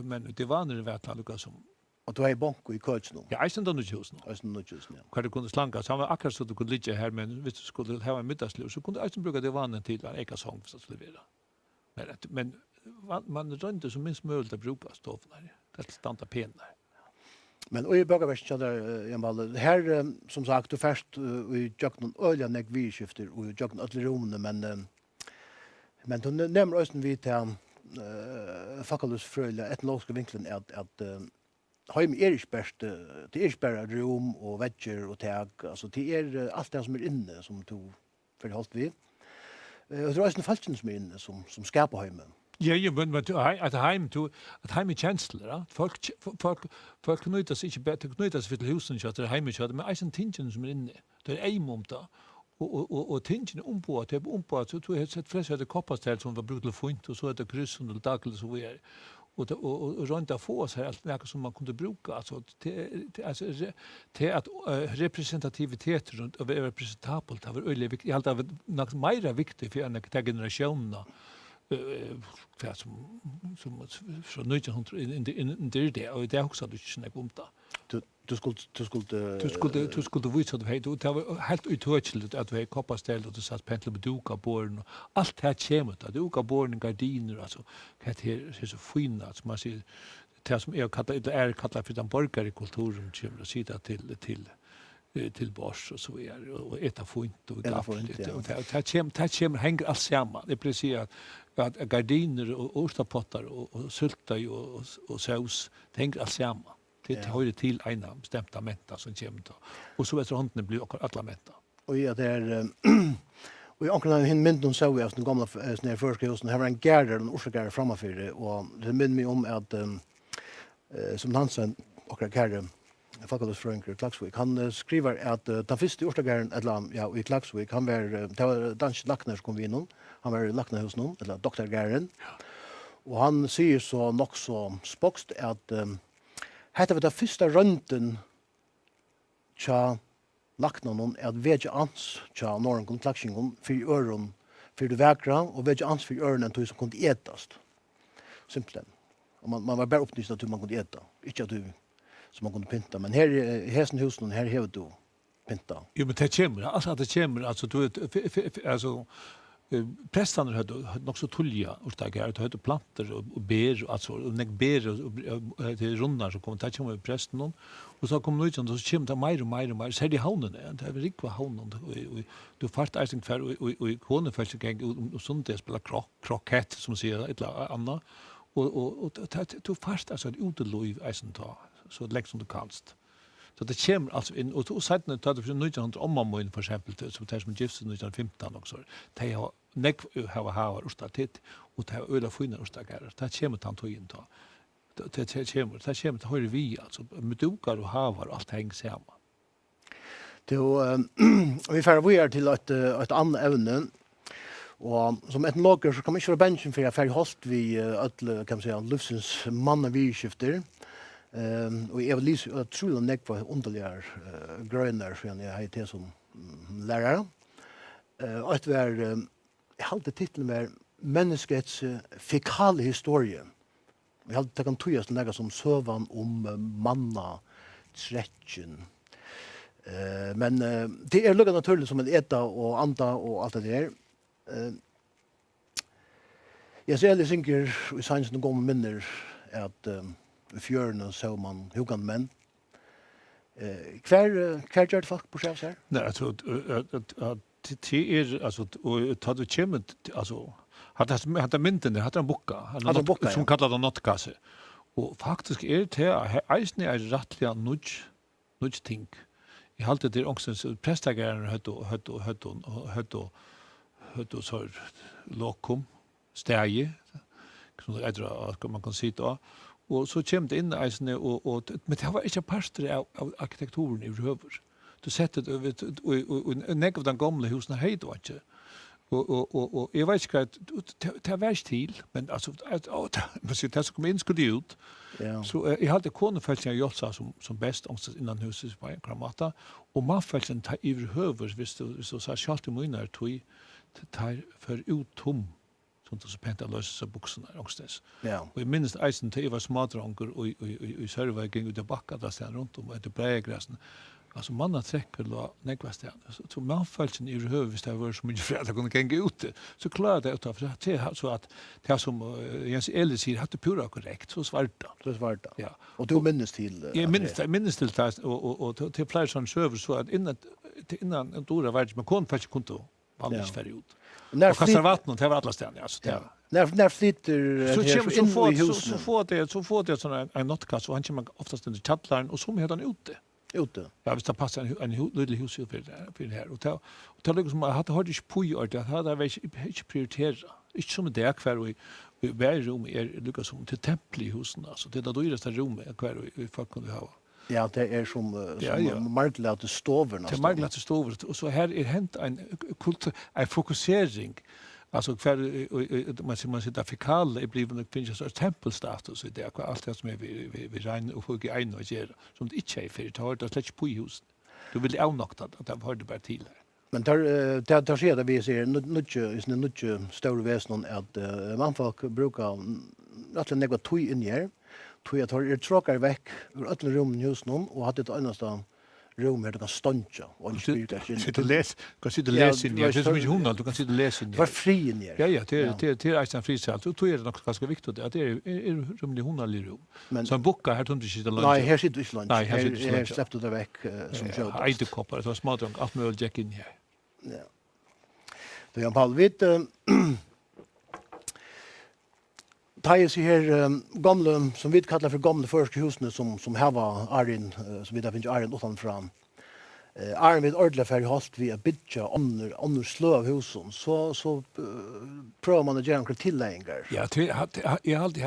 men divanen vet han lukka som. Og du har bank i køts nå? Ja, eisen da nødhjusen. Eisen nødhjusen, ja. Hva du kunne slanka, så han var akkurat så du kunne ligge her, men hvis du skulle ha en middagsliv, så kunne du eisen bruka divanen til en eka sång, hvis det skulle være. Men man rønte så minst mulig å bruka stoffen her. Det er standa pen der. Men og i bøkerversen, her, som sagt, du først i jøkken øyla nek virkifter, og i jøkken alle romene, men du nevner også vi til fakkalusfrøyla, etnologiske vinkelen, at heim ikke best, det ikke bare rom og vegger og tag, altså det alt det som inne, som du forholdt vi. Og det er også falskene som inne, som skaper heimen. Ja, men at heim kjensler, folk knyter seg ikke bedre, knyter seg til husen, at det er heimekjøtt, men eisen tingen som inne, det er eim om det, og tingen ombå, det ombå, så du har sett flest av det koppastel som var brukt til fint, og så det kryssen og dagel som vi og rundt av få seg alt noe som man kunne bruke, altså, til at representativitet rundt, og representabelt, det var øyelig viktig, jeg halte det var noe mer viktig for enn de generasjonene, som fra 1900 det, og det også hadde du ikke snakket om det. Du skulle vise at du hei, det var helt uttøkelig at du hei koppastel, og du satt pentlet med duka båren, og alt det her kommer til, duka båren, gardiner, altså, det er så fina, som man sier, det som kallet for den borgerikulturen, kommer å si det til bors og så videre, og etta fint og gaffelt. Det kommer, henger alt sammen. Det blir si at gardiner og ostapottar og syltøy og saus, det henger alt sammen. Det hører til en bestemte menta som kommer til. Og så etter håndene blir alle menta. Og ja, det og i akkurat henne mynden så vi av den gamle førskrivelsen, her var en gærer, en orsakgærer fremmefyrer, og det minner meg om at som Hansen, akkurat gærer, fakultetsfrøynker i Klaksvik, han skriver at den første orsakgæren, eller i Klaksvik, han var, det var dansk lakner som kom vi innom, han var lakner hos noen, eller doktorgæren, og han sier så nok så spokst at Hetta var det første rønten tja laknanon at vege ans tja norren kom klaksingen for øren for det vekra og vege ans for øren enn som kunne etast. Simpelthen. Og man var bare oppnyst at man kunne eta, ikke at som man kunne pynta. Men her i hesen husen, her hever du pynta. Jo, men det kommer, altså du altså prästarna hade nog så tulja och det hade planter och ber alltså och nek ber och det rundar så kom det kommer prästen och så kom ut och så kom det mer så det haunen det är riktigt haunen och du fast icing för och kone först gång och sånt det spelar krokett som säger ett annat och du fast alltså utelöv icing ta så läggs som du kanst. Så det kommer altså inn, og to settene tar det fra 1900 ommamåen for eksempel, som det som giftes 1915 også. Det har nekv hava ustatitt, og det har øyla fina ustakærer. Det kommer til han tog inn da. Det kommer til høyre vi, altså, med dukar og havar, og alt henger sammen. Vi færre vi til et annet evne, og som etnologer så kan man ikke være bensjen for jeg færre holdt vi alle, kan man si, livsens mann virkifter, og jeg vil lyse utrolig nek på underlige grønner, for jeg har det som lærer. Og et var, jeg halte titlen var Menneskets fekale historie. Jeg halte det kan tøyes noe som søvan om manna, tretjen. Men det er lukket naturlig som en eta og anda og alt det der. Jeg ser litt synker i sanns noen ganger minner at i fjørene så man huggan menn. Hver gjør det folk på sjøs her? Nej, alltså det är alltså och tar du kommer alltså hade mynten det hade en boka som kallar det notkasse. Och faktiskt är det eisen är rättliga nudge ting. I halte det också så prestagaren hött så lokum stæge som det är man kan se då. Og så kommer det inn eisene, men det var ikke parster av arkitekturen i Hevur. Du setter det, og nekv den gamle husene hei du ikke. Och jag vet inte att det var till, men alltså man ser det som kommer in skulle ut. Ja. Så jag hade konefälsen jag gjort som bäst innan huset på en kramata och man fälsen ta i hövers visst så så schalt du mina tog tar för ut tom sånt så penta lösa boxarna någonstans. Ja. Och i minst eisen till var smadranker och i server gick ut backa där sen runt om efter brägräsen. Alltså manna träcker då näkvast där. Så man fälsen i hövers det var så mycket fred att kunna gå ut. Så klarade det utav för så att det som Jens Ellis säger hade pura korrekt så svarta. Så svarta. Ja. Och du minns till Jag minns till det och till fler sån server så att innan en dåra värld man kon faktiskt kunde vanligt för ut. När Och kastar vatten det var alla ställen alltså det. När flyttar så får det sån en nottkast och han kommer oftast in i chattlaren och så heter han ute. Ja, visst det passar en liten hus för det här och ta liksom att ha det på ju att hade jag inte prioritera. Inte som det kvar och i varje rum lyckas som till tempel i husen alltså det där dyraste rummet kvar vi folk kunde ha. Ja, det som marglade stoverna. Det marglade stover och så här hänt en fokusering. Alltså kvar man sitter fikal i bliven finns så tempelstatus i det allt det som vi regn och hugga en och göra som det inte är för det har det släckt på i hus. Du vill avnokta att det har det bara till här. Men där ser det vi ser nutje stora väsen att man folk brukar att lägga tøy in här. Tøy att har tråkar veck ur alla rummen i husen och hade ett annat rum här det kan ståncha och inte spyrka in. Sitta läs, kan sitta läs in. Det är så mycket hundar du kan sitta läs in. Var fri in här. Ja, det är en frisalt. Och är det nog ganska viktigt att det är rumlig hundarlig rum. Så en bocka här tunde sitta lunch. Nej, här sitter inte lunch. Nej, här sitter inte lunch. Släppte det veck som kött. Inte koppar, det var smadrank allt möjligt jack in här. Ja. Det är Paul vet Tajes här gamla som vi kallar för gamla förska husen som hava arin som vi där finns arin utan fram. Arin vid ordla för halt vi a bitcha under slöv husen så prövar man att göra några tilläggar. Ja, jag alltid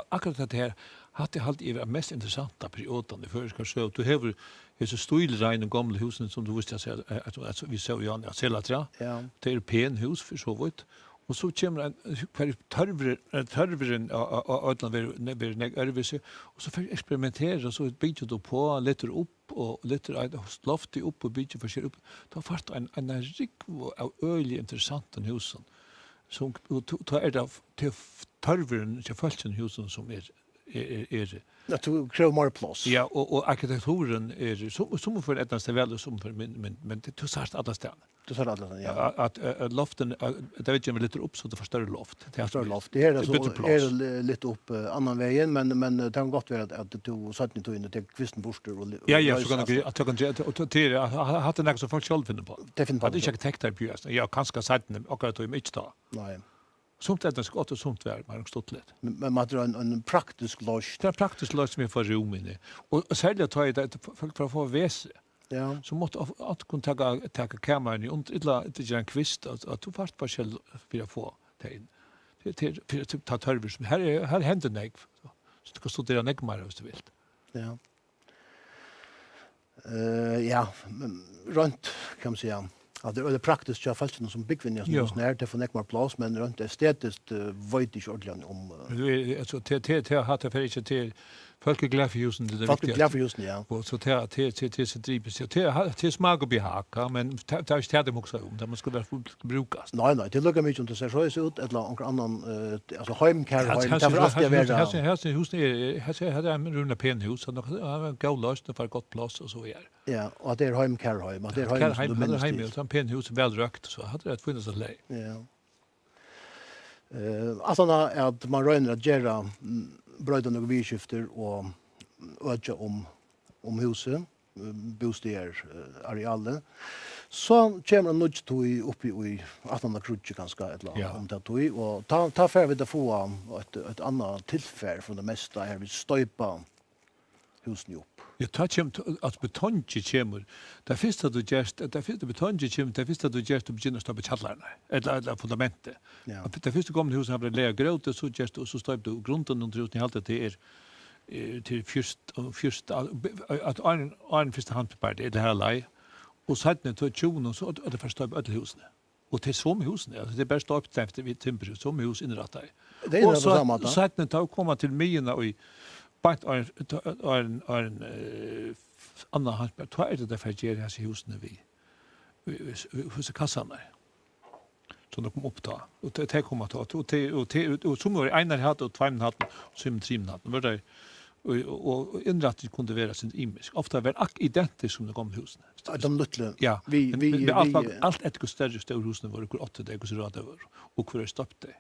akkurat det här hade alltid varit mest intressanta perioden i förska så du har så stilrein och gamla husen som du visste att vi såg ju att sälja trä. Ja. Det är penhus för så vitt. Och så kommer en törveren och ödlan överse och så för experimentera så ett bit då på lite upp och lite loft upp och bit för sig upp. Då fart en rik av öliga intressanta husen som då är det till törveren till fälten husen som är Att du kräver mer plats. Ja, och arkitekturen är som för ett nästan väl som för men det sårt alla ställen. Du sa alla ja. Att loften det vet jag lite upp så det förstör loft. Det förstör loft. Det är så är lite upp annan vägen men det har gått väl att du satt inte in till kvisten borster och ja så kan jag till att det nästa folk själv finner på. Det finner på. Det är inte täckt där på just. Jag kanske satt den och att du inte då. Nej. Somt är det skott och somt värd man stått lätt. Men man drar en praktisk lös. Det är praktiskt lös som är för rum inne. Och särskilt tar jag det folk för att få väse. Ja. Så måste att kunna ta kameran och inte en kvist att du fast på själv för att få det in. Det är för typ ta törvis. Här händer det så du kan studera nägg mer om du vill. Ja. Ja, runt kan man säga. Ja, det är praktiskt jag fast som byggvinner som snär det får nägg mer plats men runt estetiskt vet inte ordentligt om alltså till har det för inte till folk glädjehusen det viktigt. Folk glädjehusen ja. Och så till så drivs till smak och behaka men det är inte det också om det man skulle brukas. Nej, det lukar mycket inte så ser ut eller någon annan alltså hemkär det var alltid vara. Här husen är en runda penhus så har en gålöst för gott plats och så är. Ja, och det är hemkär hem, det är hem som penhus väl rökt så hade det funnits att lej. Ja. Alltså att man rönar att göra bröden och vidskifter och öka om huset, bostäder, arealen. Så kommer en nudge tog upp i 1800 krutje ganska eller om det tog och ta för vi att få ett annat tillfälle från det mesta här vi stöpa husen upp. Jag tar att betonge kommer. Det första du just det första betonge kommer det första du just du börjar stoppa challarna eller fundamentet. Ja. Det första kommer huset har lägga gröt så just och så stoppar du grunden och huset i allt det är till först att en första hand på det här lej och sätter det till 20 och så att det förstår alla husen. Och till somhusen, alltså det är bara stoppt efter vid temperaturen, somhus inrättar. Det är Och på samma så sätt. sen tar komma till myna och bara en annan handspel. Tar är det därför att göra här i husen vi hos kassan som de kom upp ta. Och det kommer ta och som var en hatt och två hatt och som trim hatt. Var det och inrättat kunde vara sin image. Ofta var identiskt som de gamla husen. De lilla. Ja. Vi allt ett större husen var det 8 det så rada var och för stopp det.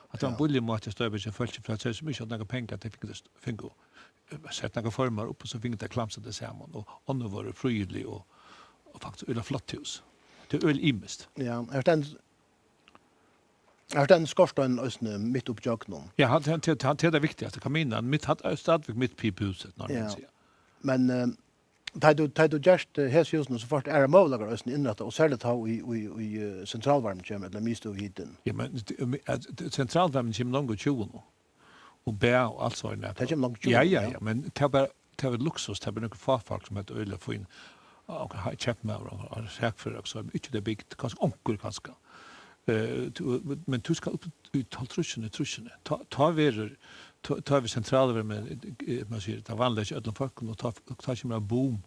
Att de bulje mot att stöba sig folk för att så mycket några pengar till fick sätta några formar upp och så fick det klamsa det samman och andra var frydlig och faktiskt öl flott hus. Det öl imest. Ja, är den skorsten ösnen mitt upp jagnom. Ja, han det viktigaste kaminen mitt hat stadvik mitt piphuset när man säger. Men tar du just hushusen så fort är möjliga ösnen inrätta och särskilt ha i centralvärmen kommer eller mist och hiten. Ja, men centralvärmen kommer långt 20 nu. Och bär och allt så där. Det kommer långt 20. Ja, men det är luxus, det är några farfolk som heter öl få in och har köpt med och säkert för också inte det bigt kanske onkel kanske. Men du ska upp i trusjene. Ta vi centraler med man säger det vanliga ödlan folk och ta sig med boom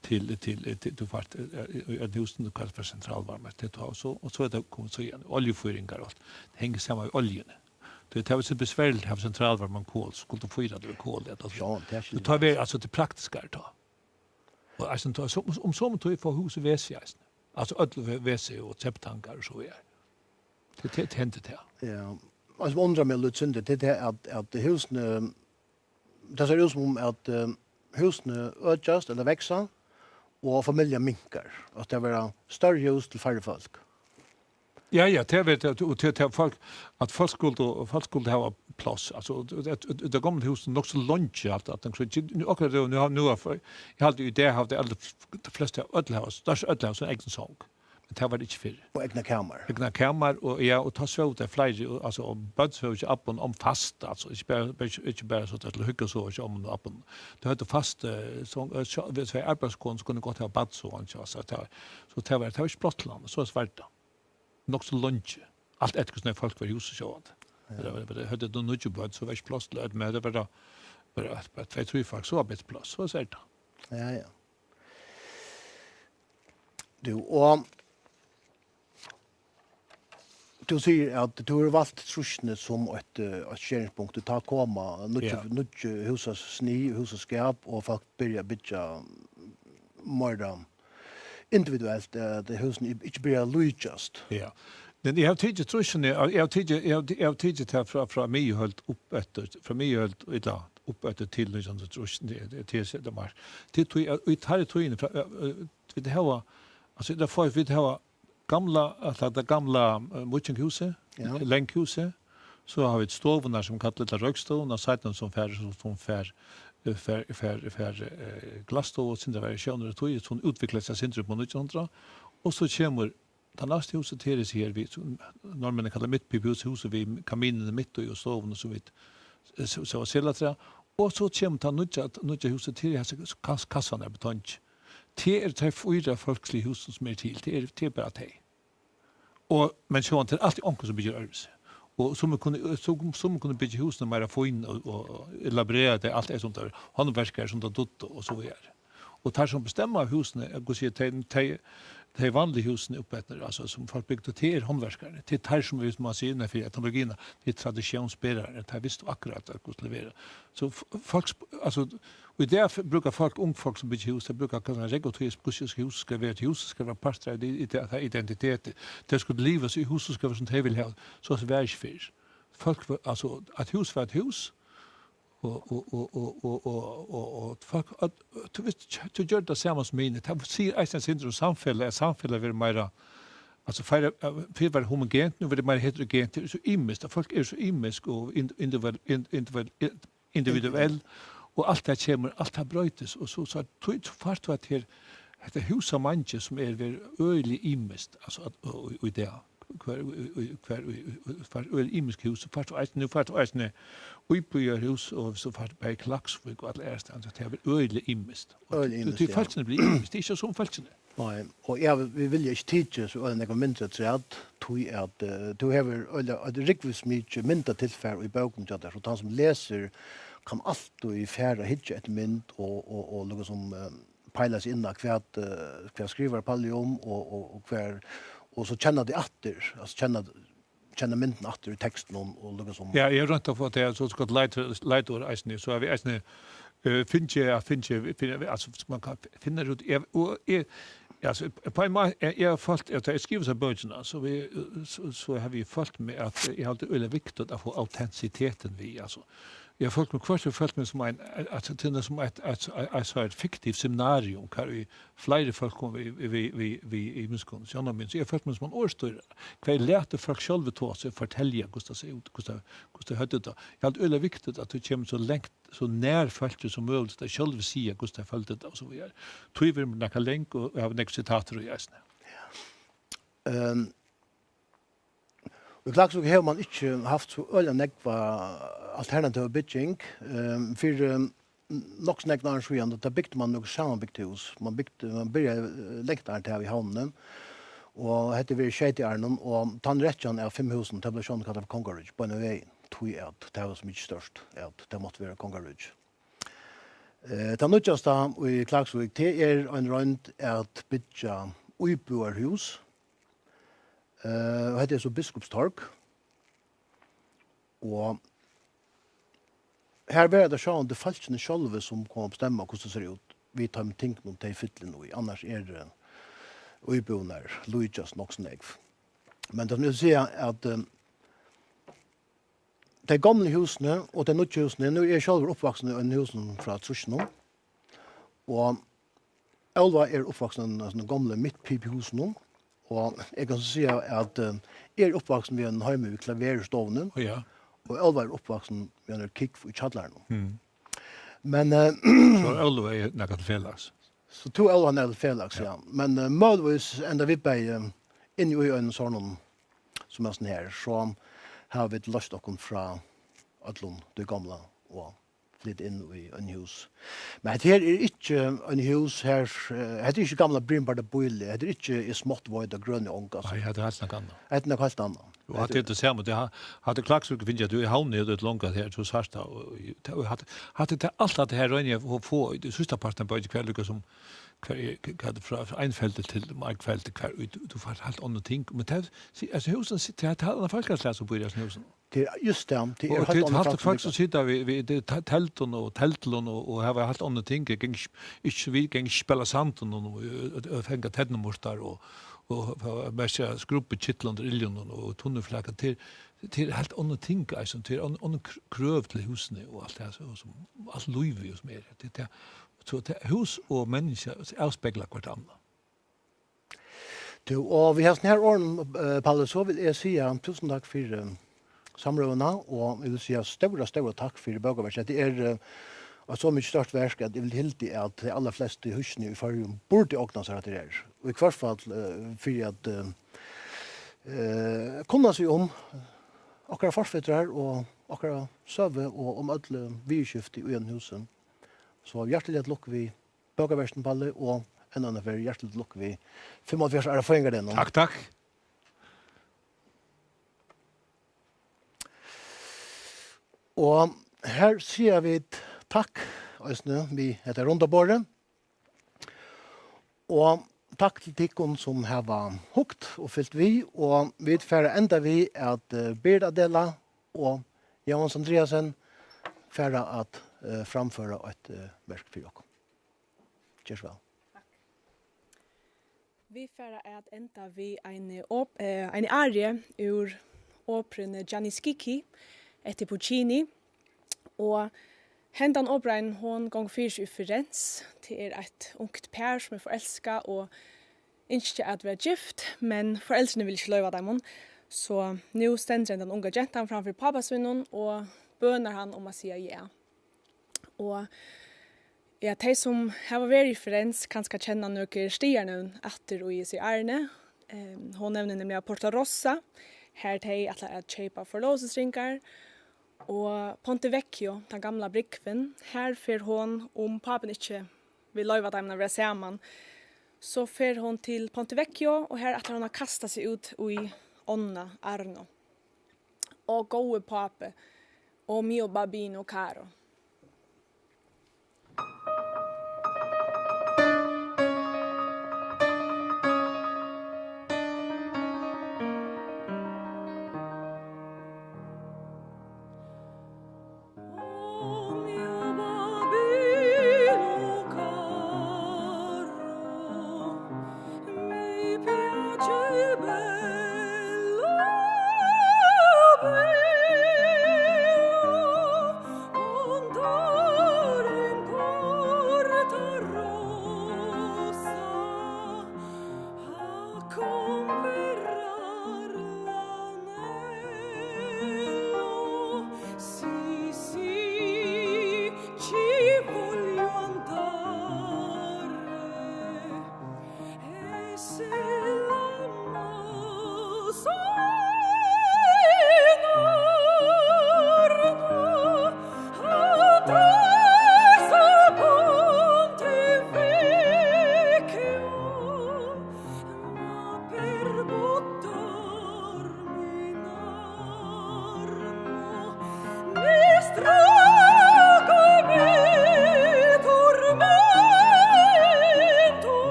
till du fart husen du kallar för centralvärme det tar så och så är det kommer så igen oljeföringar och det hänger samman med oljan. Det är så besvärligt att ha centralvärme och kol skulle du fyra det kol det alltså. Du tar vi alltså det praktiska då. Och alltså om så tog för hus och WC alltså ödlan WC och täpptankar och så är. Det hände det. Ja. Alltså undrar mig lite synd det är att husen det ser ut som att husen ökas eller växer och familjen minkar. Att det var större hus till färre folk. Ja, det vet jag och till folk att folk skulle ha plats. Alltså det gamla husen nog så långt att den nu också nu har jag hade ju det har de flesta ödlhus, störst ödlhus en egen sång. Men det var det inte för. Och egna kammar. Egna kammar och ja och ta så där flyg alltså om budsförs upp om fast alltså inte bara så att hyggur så om upp. Det hade fast så vi säger arbetskonst kunde gå till bad så och så det var inte plottland så svårt. Nog så lunch. Allt ett när folk var hus så att. Det hade då nog ju så var plåtsligt med det var då bara 2-3 folk så arbetsplats så säger det. Ja. Du säger att du har valt trusjene som ett skeringspunkt. Du tar komma, nutt husas sni, husas skap och folk börjar bygga mer individuellt. Det husen inte börjar lujast. Ja. Men jag har tidigt trusjene, jag har tidigt här från mig helt upp efter, från mig helt idag upp efter till liksom trusjene det de har. Det tog ut här tog in vi det har alltså det får vi ha gamla mutkinghuset, länkhuset, så har vi ett stovnar som kallar det rökstov, och sidan som fär glasstov och sindra variationer och tog som utvecklas sig sindra på 1900 och så kommer den nästa huset till det här vi normalt kallar mittpiphuset vi kaminen mitt och stoven och så vitt så selatra och så kommer den nya huset till här kassan är betong. Det är det fyra folksliga husen som är till. Det är bara det. Och men så att alltid onkel som bygger örs. Och som kunde bygga husen mer få in och elaborera det allt är sånt där. Han verkar som dott och så vidare. Och tar som bestämmer husen går se de vanliga husen uppåt alltså som folk byggde till handverkare. Det tar som vi man ser när för teknologin det traditionsbärare. Det visst akkurat att skulle leverera. Så folk alltså och där brukar folk som bygger hus, det brukar kunna regotoris hus ska vara ett hus ska vara pastra identitet. Det skulle livas i huset ska vara sånt här vill ha så så värst för. Folk alltså att hus för ett hus och folk du vet du gör det samma som mig. Det ser ett syndrom samfälle vill mer alltså för var homogent nu vill det mer heterogent det är så immiskt folk är så immisk och individuell och allt det kommer allt det brötes och så fart att det hus som manje som är ölig immiskt alltså att och det kvar immisk hus fart att nu vi på hus och så fart på klaxvik och allt är så det är ölig immiskt. Det falskne blir immiskt det är så som falskne. Nei, og vi vil ikke tidsje så øyne jeg mindre til at du har et rikvis mye mindre tilfær i bøken til det, så han som leser kan alltid fære hitje et mynd og noe som peiler seg inn av hva skriver Palli om og så kjenner de atter, altså kjenner mynden atter i teksten og noe som... Ja, jeg rønt av at det så skal leite over eisene, så vi eisene finner altså man kan finne ut, alltså på en måte, jeg har fått, at jeg skriver seg bøkene, så har vi fått med at jeg har alltid veldig viktig å få autentisiteten vi, altså. Jag folk med kvart följt mig som ett fiktivt seminarium där vi flera folk kom vi i muskon så minns jag följt mig som en årstor kvar lärde folk själva ta sig fortälja hur det ser ut hur det hade det jag är väldigt viktigt att du kommer så längt så när folk som möjligt att själva se hur det följde det och så vidare tror vi med några länk och jag har några citater och jäsna Og klart så har man ikke haft så øyne nekva alternativ bygging. For nok så nekva arrangerende, da bygde man noe sammenbygd hus. Man begynte lengt der til i havnen, og hette vi skjeit i Arnon, og tannrettjen av 5 husen, det ble sånn kallet for Kongarudge, på en vei, tog jeg at det var så mye størst, at det måtte være Kongarudge. Det nødvendigste i Klagsvik, det en rønt at bygge uiboerhus, og hette så biskopstorg. Og her var det sånn, det falskene sjølve som kom bestemme hvordan det ser ut. Vi tar med ting noen til fytlen nå, annars det uiboende Luigas nok snegv. Men det vil si at de gamle husene og de nødvendige husene, nå jeg selv oppvaksen i en husen fra Trusjeno, og Elva oppvaksen i en gamle midtpipehusene, og jeg kan si at oppvaksen ved en heime ved klaverstovnen, og Elva oppvaksen ved en kikk i kjalleren. Men så Elva noe til felags. Så to Elva noe til felags, ja. Men mølvis enda vi bare inn i en sånn som sånn her, så har vi løst dere fra Allur, det gamle, og flytt inn i en hus. Men her ikke en hus her, det ikke gamle brimbarte boile, det ikke i smått vøyd og grønne ånga. Nei, det helt noe annet. Det noe helt annet. Og at det samme, det hadde Klagsvik finner jeg, du er havnet i et langt her, så svarst og hadde det alt at det her rønner å få i det siste parten på et kveld, som fra en felt til en felt, du får helt andre ting. Men det husen sitter, det er folkenslæs som bor i husen. Det just det, det helt andre folk som sitter vi telten og teltlån og har helt andre ting. Ikke vi kan spille santen og fenge tennemortar og bare skruppe kittlån til iljon og tunneflaker til helt andre ting, til andre krøv til husene og alt det, alt løyve og mer. Så hus og mennesker avspegler hvert annet. Og vi har sånne her årene, Palle, så vil jeg si tusen takk for samrøvene, og jeg vil si større takk for bøkerverset. Det så mye størst versk at jeg vil hilde at de aller fleste husene i Førjum burde åkne seg at det Og i hvert fall for at kunne seg om akkurat forfetter og akkurat søve og om alle virkjøft i husen. Så hjertelig lukker vi bøkerversen, Palle, og en annen for hjertelig lukker vi 45 erfaringer den. Takk. Og her sier vi takk, vi heter Rundabordet. Og takk til tikkene som har hukt og fyllt vi, og vi får enda vi at Birda Dela og Jans Andreasen får at framføre et verk for dere. Kjørs vel. Vi får at enda vi en arie ur operen Gianni Schicchi etter Puccini, og hendan operen hon gong fyrs i Firenze til et ungt pær som forelska og ynskir at være gift, men foreldrene vil ikke løyva dem. Så nu stender den unga gentan framfor pappasvinnen og bøner han om å si ja. Og ja, de som har vært i Firenze kan skal kjenne noen stierne etter og i seg ærne. Hun nevner nemlig Porta Rossa, her de atler at kjøpe forlåsesringar, og Ponte Vecchio, den gamla brikven, her får hon om papen ikke vil løyva dem når vi er sammen, så fer hon till Ponte Vecchio och här att hon har kastat sig ut i Onna Arno. Och goe pape och mio babino caro.